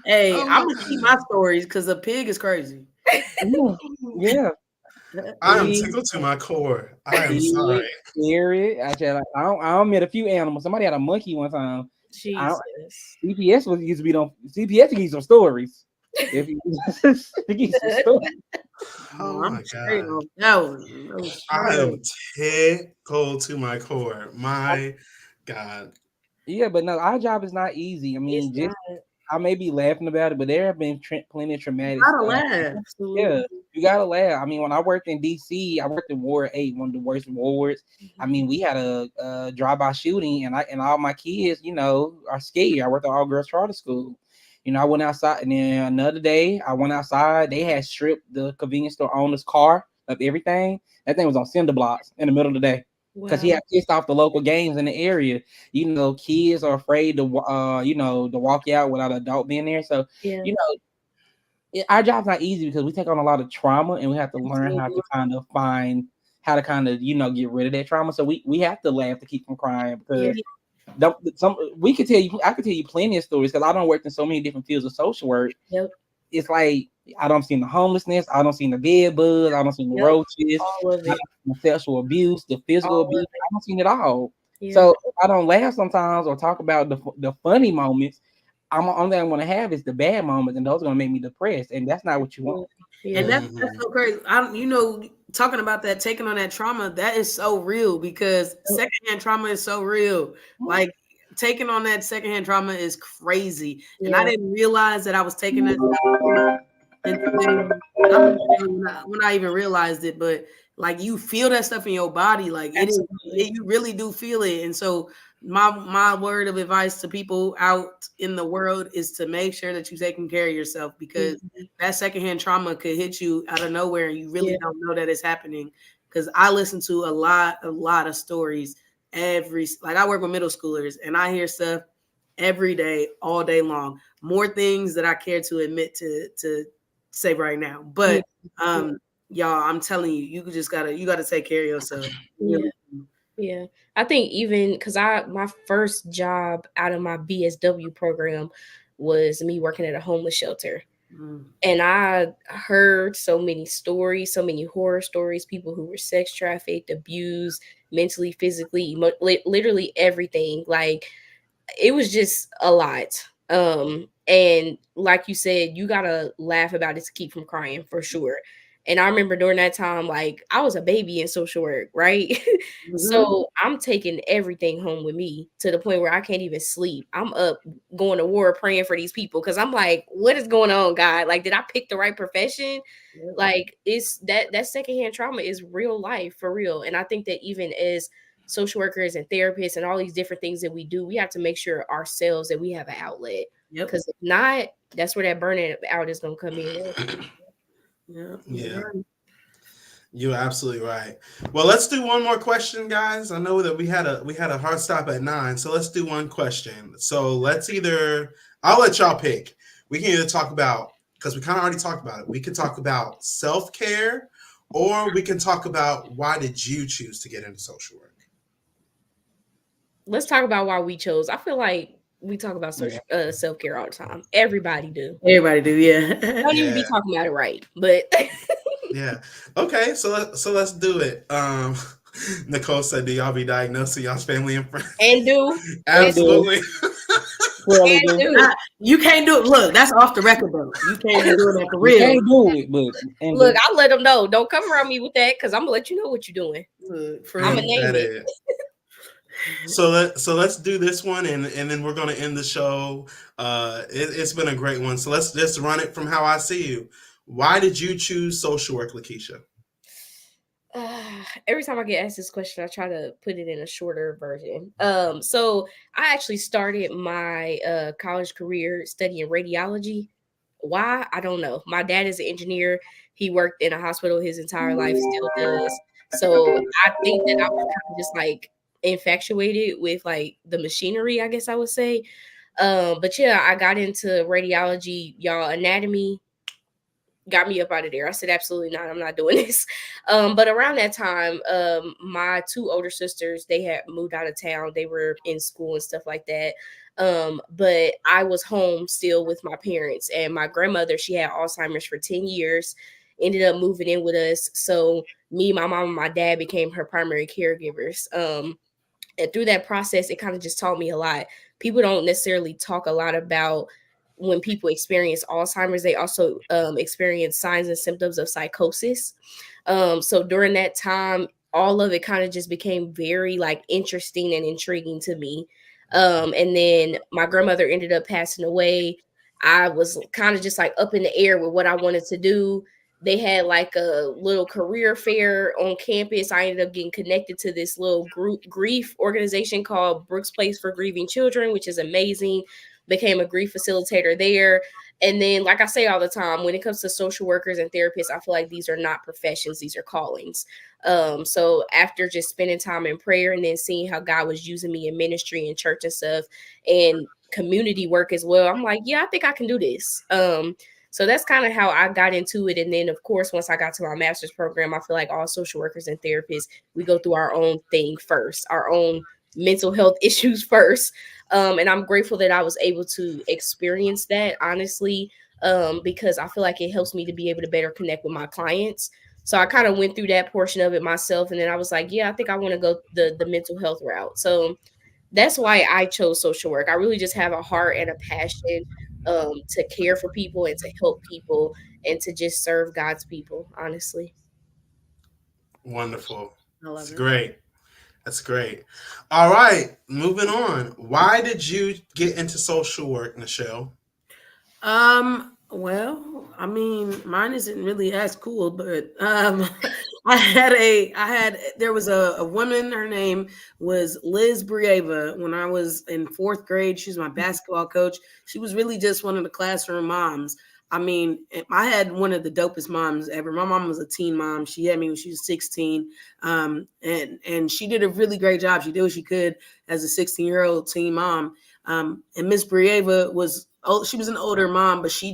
Hey, Oh I'm my gonna keep God. my stories because a pig is crazy. Yeah. I am Pig, tickled to my core. I am pig, sorry. scary. I met a few animals. Somebody had a monkey one time. Jesus. CPS was used to be on CPS to give you some stories. If you to give you some stories. Oh I'm my straight God. on that one. No I shame. am tickled to my core. My God. Yeah, but no, our job is not easy. I mean, It's just I may be laughing about it, but there have been plenty of traumatic Gotta stuff. laugh. Yeah, you gotta laugh. I mean, when I worked in DC, I worked in Ward 8, one of the worst wards. I mean, we had a drive-by shooting, and all my kids, are scared. I worked at all girls charter school. I went outside, and then another day I went outside. They had stripped the convenience store owner's car of everything. That thing was on cinder blocks in the middle of the day. because he had pissed off the local gangs in the area. Kids are afraid to to walk out without an adult being there. So Yeah. Our job's not easy because we take on a lot of trauma, and we have to learn how to kind of get rid of that trauma. So we have to laugh to keep from crying, because I could tell you plenty of stories, because I don't work in so many different fields of social work. Yep. It's like I don't see the homelessness, I don't see the bed bugs, I don't see the roaches, all of I it, don't see the sexual abuse, the physical all abuse. of it. I don't see it all. Yeah. So if I don't laugh sometimes or talk about the funny moments, only thing I'm gonna have is the bad moments, and those are gonna make me depressed, and that's not what you want. Yeah. And that's so crazy. Talking about that, taking on that trauma, that is so real, because secondhand trauma is so real. Like, taking on that secondhand trauma is crazy. And I didn't realize that I was taking that stuff when I even realized it. But like, you feel that stuff in your body, like you really do feel it. And so my word of advice to people out in the world is to make sure that you're taking care of yourself, because that secondhand trauma could hit you out of nowhere and you really don't know that it's happening. Because I listen to a lot of stories I work with middle schoolers, and I hear stuff every day, all day long. More things that I care to admit to say right now. But y'all, I'm telling you, you gotta take care of yourself. Yeah. I think even because my first job out of my BSW program was me working at a homeless shelter. And I heard so many stories, so many horror stories, people who were sex trafficked, abused, mentally, physically, literally everything. Like, it was just a lot. And like you said, you gotta laugh about it to keep from crying, for sure. And I remember during that time, like, I was a baby in social work, right? So I'm taking everything home with me, to the point where I can't even sleep. I'm up going to war praying for these people, because I'm like, what is going on, God? Like, did I pick the right profession? Like, it's that secondhand trauma is real life, for real. And I think that even as social workers and therapists and all these different things that we do, we have to make sure ourselves that we have an outlet. Because if not, that's where that burning out is going to come in. Yeah. You're absolutely right. Well, let's do one more question, guys. I know that we had a hard stop at 9, so let's do one question. So I'll let y'all pick. We can either talk about, because we kind of already talked about it, we can talk about self-care, or we can talk about why did you choose to get into social work. Let's talk about why we chose. I feel like we talk about self-care all the time. Everybody do. Everybody do, yeah. Don't even be talking about it right, but yeah. Okay, so let's do it. Nicole said, "Do y'all be diagnosed to y'all's family and friends?" And do absolutely. You can't do it. Look, that's off the record, bro. You can't be doing that for real. You can't do it, but look, I'll let them know. Don't come around me with that, because I'm gonna let you know what you're doing. I'm gonna name it. So let's do this one, and then we're gonna end the show. It's been a great one. So let's just run it from how I see you. Why did you choose social work, Lakeisha? Every time I get asked this question, I try to put it in a shorter version. So I actually started my college career studying radiology. Why? I don't know. My dad is an engineer. He worked in a hospital his entire life, still does. So I think that I was kind of just like infatuated with like the machinery, I guess I would say. But yeah, I got into radiology, y'all. Anatomy got me up out of there. I said, absolutely not. I'm not doing this. But around that time, my 2 older sisters, they had moved out of town. They were in school and stuff like that. But I was home still with my parents, and my grandmother, she had Alzheimer's for 10 years, ended up moving in with us. So me, my mom, and my dad became her primary caregivers. And through that process, it kind of just taught me a lot. People don't necessarily talk a lot about when people experience Alzheimer's, they also experience signs and symptoms of psychosis. So during that time, all of it kind of just became very like interesting and intriguing to me. And then my grandmother ended up passing away. I was kind of just like up in the air with what I wanted to do. They had like a little career fair on campus. I ended up getting connected to this little group grief organization called Brooks Place for Grieving Children, which is amazing. became a grief facilitator there. And then, like I say all the time, when it comes to social workers and therapists, I feel like these are not professions, these are callings. So after just spending time in prayer and then seeing how God was using me in ministry and church and stuff and community work as well, I'm like, yeah, I think I can do this. So that's kind of how I got into it. And then, of course, once I got to my master's program, I feel like all social workers and therapists, we go through our own thing first, our own mental health issues first. And I'm grateful that I was able to experience that, honestly, because I feel like it helps me to be able to better connect with my clients. So I kind of went through that portion of it myself. And then I was like, yeah, I think I want to go the mental health route. So that's why I chose social work. I really just have a heart and a passion to care for people and to help people and to just serve God's people, honestly. Wonderful. I love It's it. great. That's great. All right, moving on. Why did you get into social work, Michelle? Well, I mean, mine isn't really as cool, but there was a woman, her name was Liz Brieva. When I was in fourth grade, she was my basketball coach. She was really just one of the classroom moms. I mean, I had one of the dopest moms ever. My mom was a teen mom. She had me when she was 16. And she did a really great job. She did what she could as a 16-year-old teen mom. And Miss Brieva was, oh, she was an older mom, but she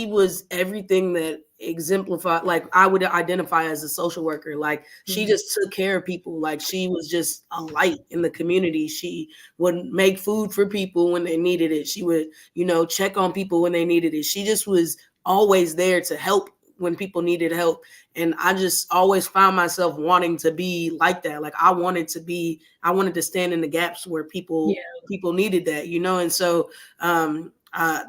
was everything that exemplified, like I would identify as a social worker. Like she Mhm. just took care of people. Like she was just a light in the community. She would make food for people when they needed it. She would, check on people when they needed it. She just was always there to help when people needed help. And I just always found myself wanting to be like that. Like I wanted to stand in the gaps where Yeah. people needed that, and so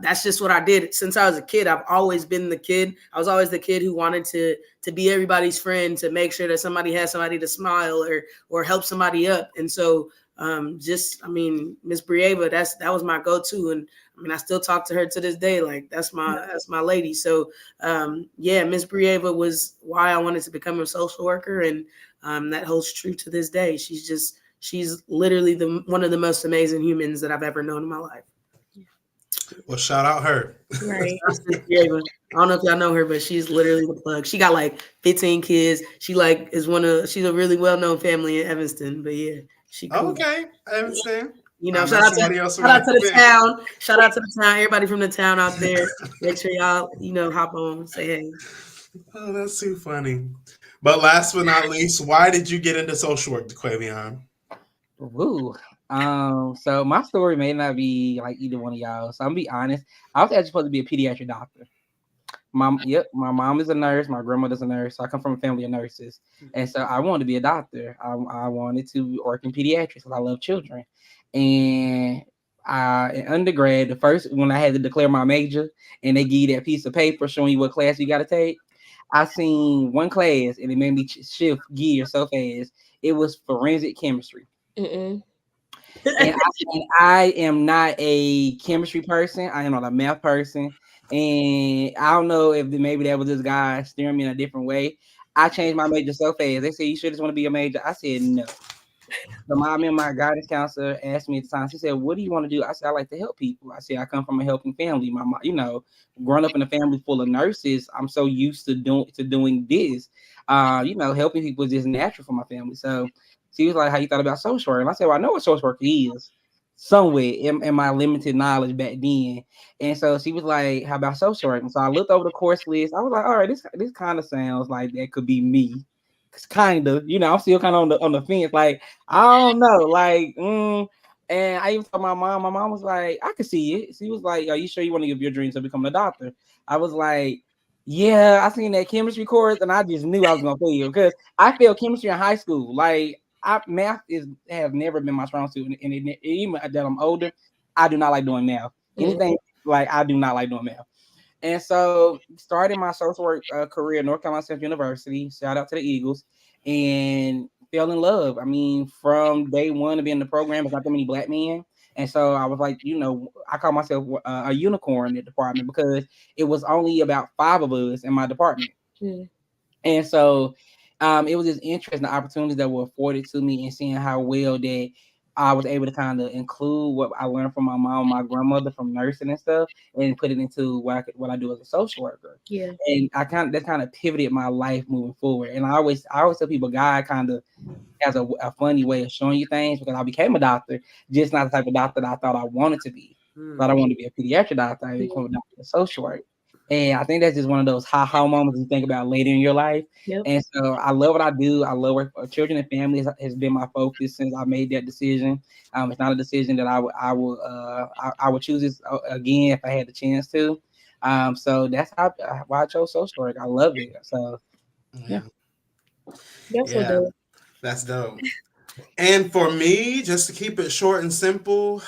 that's just what I did since I was a kid. I've always been the kid. I was always the kid who wanted to be everybody's friend, to make sure that somebody had somebody to smile or help somebody up. And so Miss Brieva, that was my go-to. And I mean, I still talk to her to this day. Like that's my lady. So yeah, Miss Brieva was why I wanted to become a social worker, and that holds true to this day. She's literally one of the most amazing humans that I've ever known in my life. Well, shout out her. Right. I don't know if y'all know her, but she's literally the plug. She got like 15 kids. She's a really well-known family in Evanston. But yeah, she cool. Okay, I understand. Shout out to the town. Shout out to the town. Everybody from the town out there. Make sure y'all, hop on, say hey. Oh, that's too funny. But last but not least, why did you get into social work, DeQuavion? Woo. So my story may not be like either one of y'all. So I'm gonna be honest. I was actually supposed to be a pediatric doctor. My mom is a nurse. My grandmother's a nurse. So I come from a family of nurses, and so I wanted to be a doctor. I wanted to work in pediatrics because I love children. And in undergrad, the first when I had to declare my major, and they give you that piece of paper showing you what class you got to take, I seen one class, and it made me shift gears so fast. It was forensic chemistry. Mm-mm. And I am not a chemistry person. I am not a math person. And I don't know if maybe that was this guy steering me in a different way. I changed my major so fast. They said, you sure just want to be a major? I said, no. So my guidance counselor asked me at the time, she said, what do you want to do? I said, I like to help people. I said, I come from a helping family. My mom, growing up in a family full of nurses, I'm so used to doing this. Helping people is just natural for my family. So she was like, how you thought about social work? And I said, well, I know what social work is somewhere in my limited knowledge back then. And so she was like, how about social work? And so I looked over the course list. I was like, all right, this kind of sounds like that could be me. Kind of, I'm still kind of on the fence. Like, I don't know, like, and I even told my mom. My mom was like, I could see it. She was like, are you sure you want to give your dreams to become a doctor? I was like, yeah, I seen that chemistry course, and I just knew I was gonna fail because I failed chemistry in high school. Like, math has never been my strong suit, and even that I'm older, I do not like doing math. Anything like I do not like doing math. And so, started my social work career at North Carolina Central University. Shout out to the Eagles, and fell in love. I mean, from day one of being in the program, there's not that many black men, and so I was like, I call myself a unicorn in the department because it was only about 5 of us in my department, and so it was just interesting the opportunities that were afforded to me and seeing how well that I was able to kind of include what I learned from my mom, my grandmother from nursing and stuff, and put it into what I do as a social worker. Yeah. And that kind of pivoted my life moving forward. And I always tell people, God kind of has a funny way of showing you things, because I became a doctor, just not the type of doctor that I thought I wanted to be. But I wanted to be a pediatric doctor. I became a doctor of social work. And I think that's just one of those ha moments you think about later in your life. Yep. And so I love what I do. I love work for children and families has been my focus since I made that decision. It's not a decision that I would choose this again if I had the chance to. So that's why I chose social work. I love it. So yeah. That's so Yeah, dope. that's dope. And for me, just to keep it short and simple,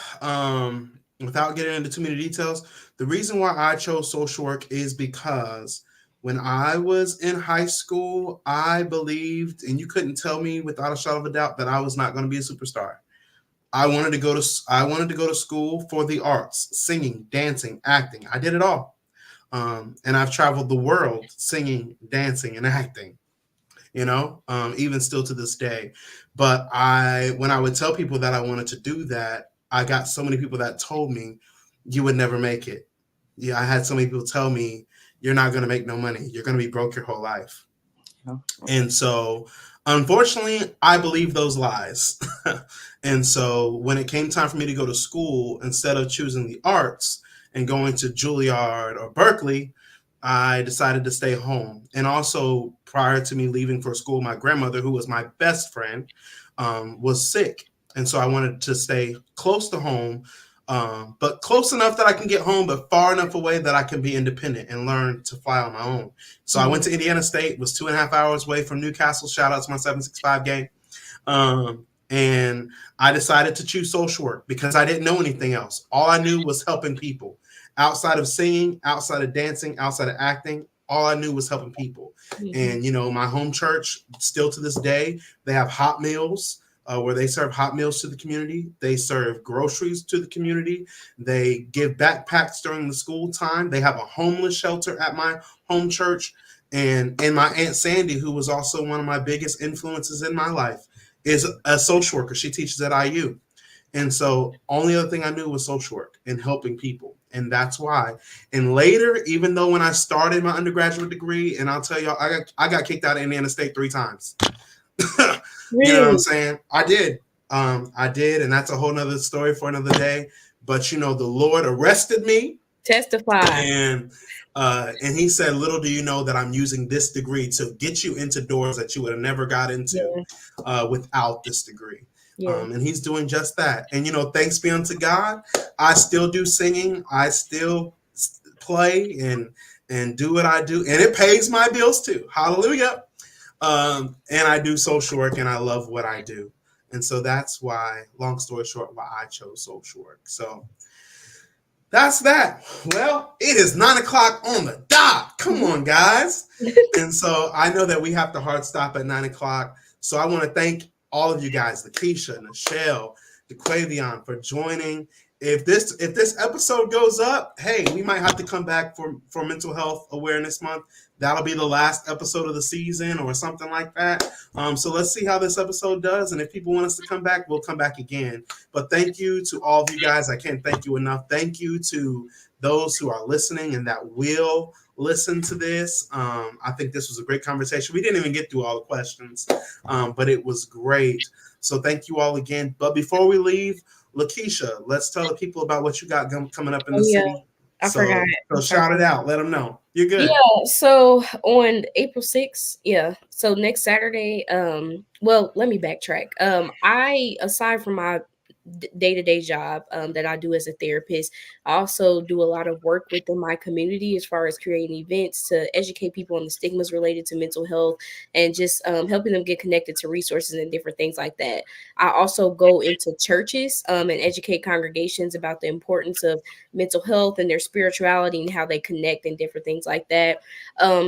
without getting into too many details, the reason why I chose social work is because when I was in high school, I believed, and you couldn't tell me without a shadow of a doubt, that I was not going to be a superstar. I wanted to go to school for the arts, singing, dancing, acting. I did it all. And I've traveled the world singing, dancing, and acting, even still to this day. But when I would tell people that I wanted to do that, I got so many people that told me you would never make it. Yeah, I had so many people tell me you're not going to make no money. You're going to be broke your whole life. Yeah. And so, unfortunately, I believe those lies. And so, when it came time for me to go to school, instead of choosing the arts and going to Juilliard or Berkeley, I decided to stay home. And also, prior to me leaving for school, my grandmother, who was my best friend, was sick. And so I wanted to stay close to home, but close enough that I can get home, but far enough away that I can be independent and learn to fly on my own. So I went to Indiana State, was 2.5 hours away from Newcastle. Shout out to my 765 gang. And I decided to choose social work because I didn't know anything else. All I knew was helping people. Outside of singing, outside of dancing, outside of acting, all I knew was helping people. And, my home church, still to this day, they have hot meals where they serve hot meals to the community. They serve groceries to the community. They give backpacks during the school time. They have a homeless shelter at my home church. And my Aunt Sandy, who was also one of my biggest influences in my life, is a social worker. She teaches at IU. And so only other thing I knew was social work and helping people. And that's why. And later, even though when I started my undergraduate degree, and I'll tell y'all, I got kicked out of Indiana State 3 times. You know what I'm saying? I did. And that's a whole nother story for another day. But the Lord arrested me. Testify. And he said, little do you know that I'm using this degree to get you into doors that you would have never got into without this degree. Yeah. And he's doing just that. And, thanks be unto God, I still do singing. I still play and do what I do. And it pays my bills too. Hallelujah. And I do social work and I love what I do. And so that's why, long story short, why I chose social work. So that's that. Well, it is 9:00 on the dot. Come on, guys. And so I know that we have to hard stop at 9:00. So I want to thank all of you guys, Lakeisha, Nichelle, DeQuavion, for joining. If this episode goes up, hey, we might have to come back for Mental Health Awareness Month. That'll be the last episode of the season or something like that. So let's see how this episode does. And if people want us to come back, we'll come back again. But thank you to all of you guys. I can't thank you enough. Thank you to those who are listening and that will listen to this. I think this was a great conversation. We didn't even get through all the questions, but it was great. So thank you all again. But before we leave, Lakeisha, let's tell the people about what you got coming up in the city. I forgot. So shout it out. Let them know. You're good. Yeah. So on April 6th, so next Saturday, well, let me backtrack. I, aside from my day-to-day job that I do as a therapist, I also do a lot of work within my community as far as creating events to educate people on the stigmas related to mental health and just helping them get connected to resources and different things like that. I also go into churches and educate congregations about the importance of mental health and their spirituality and how they connect and different things like that.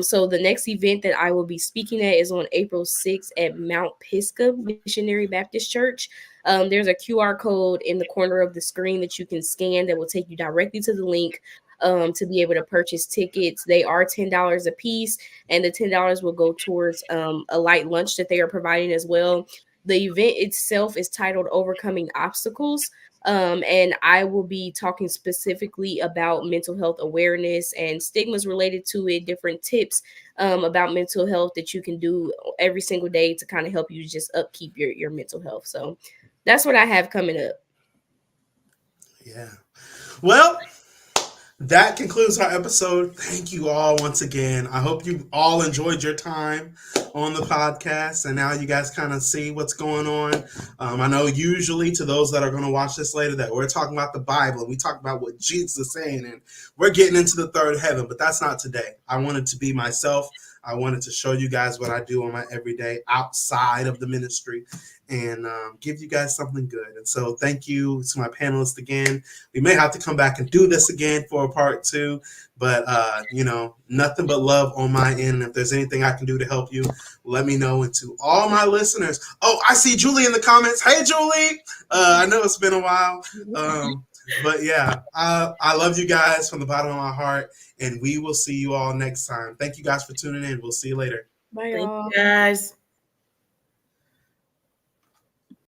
So the next event that I will be speaking at is on April 6th at Mount Pisgah Missionary Baptist Church. There's a QR code in the corner of the screen that you can scan that will take you directly to the link to be able to purchase tickets. They are $10 a piece, and the $10 will go towards a light lunch that they are providing as well. The event itself is titled Overcoming Obstacles. And I will be talking specifically about mental health awareness and stigmas related to it, different tips about mental health that you can do every single day to kind of help you just upkeep your mental health. So that's what I have coming up. Yeah. Well, that concludes our episode. Thank you all once again. I hope you all enjoyed your time on the podcast, and now you guys kind of see what's going on. I know usually to those that are going to watch this later that we're talking about the Bible and we talk about what Jesus is saying, and we're getting into the third heaven, but that's not today. I wanted to be myself. I wanted to show you guys what I do on my everyday outside of the ministry and give you guys something good. And so thank you to my panelists again. We may have to come back and do this again for a part 2, but nothing but love on my end. If there's anything I can do to help you, let me know. And to all my listeners, I see Julie in the comments. Hey, Julie. I know it's been a while. But yeah, I love you guys from the bottom of my heart, and we will see you all next time. Thank you guys for tuning in. We'll see you later. Bye, Thank y'all. you guys.